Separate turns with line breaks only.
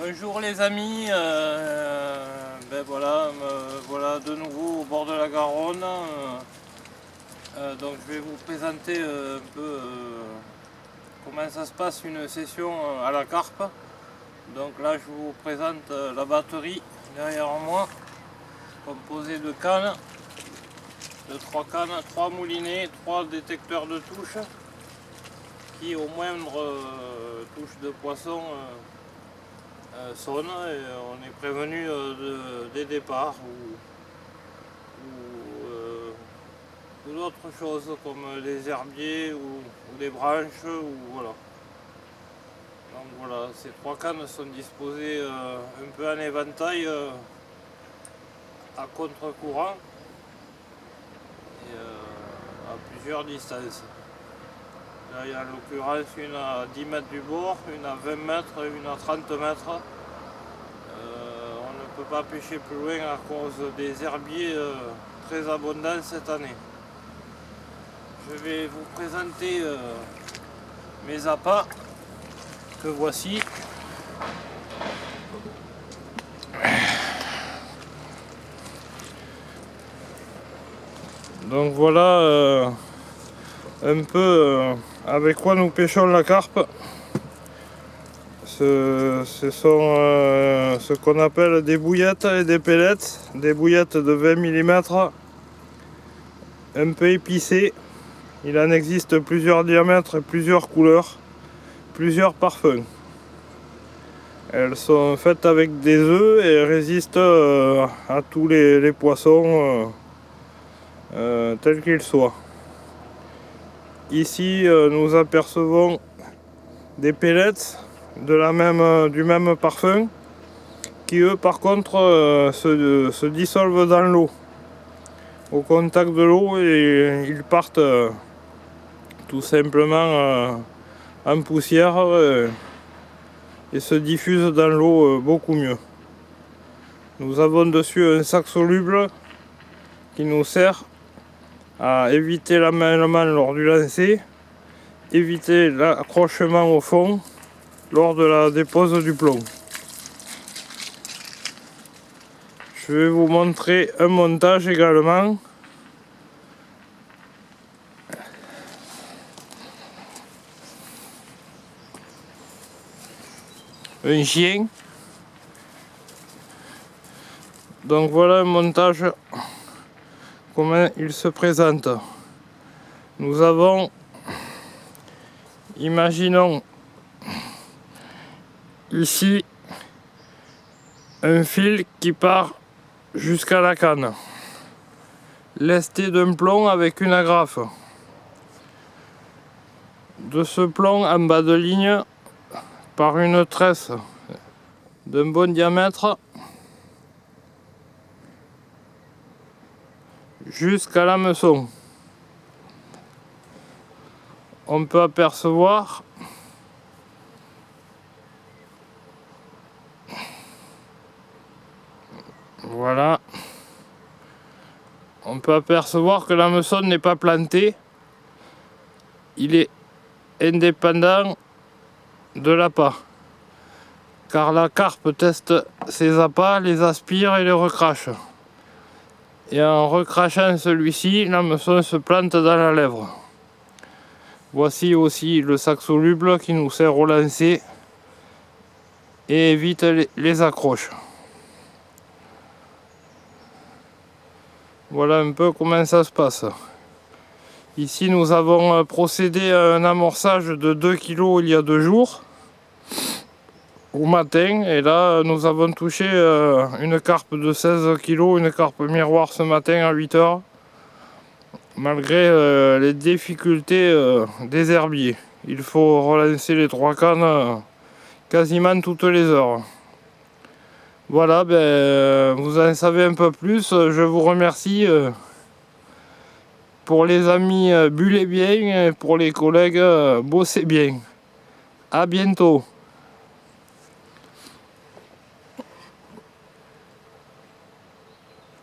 Bonjour les amis, voilà, voilà de nouveau au bord de la Garonne. Donc je vais vous présenter un peu comment ça se passe une session à la carpe. Donc là je vous présente la batterie derrière moi, composée de cannes, de 3 cannes, 3 moulinets, 3 détecteurs de touche qui au moindre touche de poisson sonne et on est prévenu des départs ou d'autres choses comme les herbiers ou des branches voilà. Donc voilà, ces 3 cannes sont disposées un peu en éventail à contre-courant et à plusieurs distances. Là, il y a en l'occurrence une à 10 mètres du bord, une à 20 mètres et une à 30 mètres. On ne peut pas pêcher plus loin à cause des herbiers très abondants cette année. Je vais vous présenter mes appâts que voici. Donc voilà un peu avec quoi nous pêchons la carpe. Ce sont ce qu'on appelle des bouillettes et des pellets, des bouillettes de 20 mm, un peu épicées. Il en existe plusieurs diamètres, plusieurs couleurs, plusieurs parfums. Elles sont faites avec des œufs et résistent à tous les poissons tels qu'ils soient. Ici nous apercevons des pellets du même parfum qui eux par contre se dissolvent dans l'eau au contact de l'eau et ils partent tout simplement en poussière et se diffusent dans l'eau beaucoup mieux. Nous avons dessus un sac soluble qui nous sert à éviter l'emmêlement lors du lancer, éviter l'accrochement au fond lors de la dépose du plomb. Je vais vous montrer un montage également. Un chien. Donc voilà un montage, comment il se présente. Nous avons, imaginons ici un fil qui part jusqu'à la canne, lesté d'un plomb avec une agrafe. De ce plomb en bas de ligne, par une tresse d'un bon diamètre, jusqu'à l'hameçon. On peut apercevoir voilà, on peut apercevoir que l'hameçon n'est pas planté, il est indépendant de l'appât, car la carpe teste ses appâts, les aspire et les recrache. Et en recrachant celui-ci, l'hameçon se plante dans la lèvre. Voici aussi le sac soluble qui nous sert au lancer et évite les accroches. Voilà un peu comment ça se passe. Ici nous avons procédé à un amorçage de 2 kg il y a 2 jours au matin, et là nous avons touché une carpe de 16 kg, une carpe miroir ce matin à 8 h, malgré les difficultés des herbiers. Il faut relancer les 3 cannes quasiment toutes les heures. Voilà, vous en savez un peu plus. Je vous remercie. Pour les amis, buvez bien, et pour les collègues, bossez bien. À bientôt.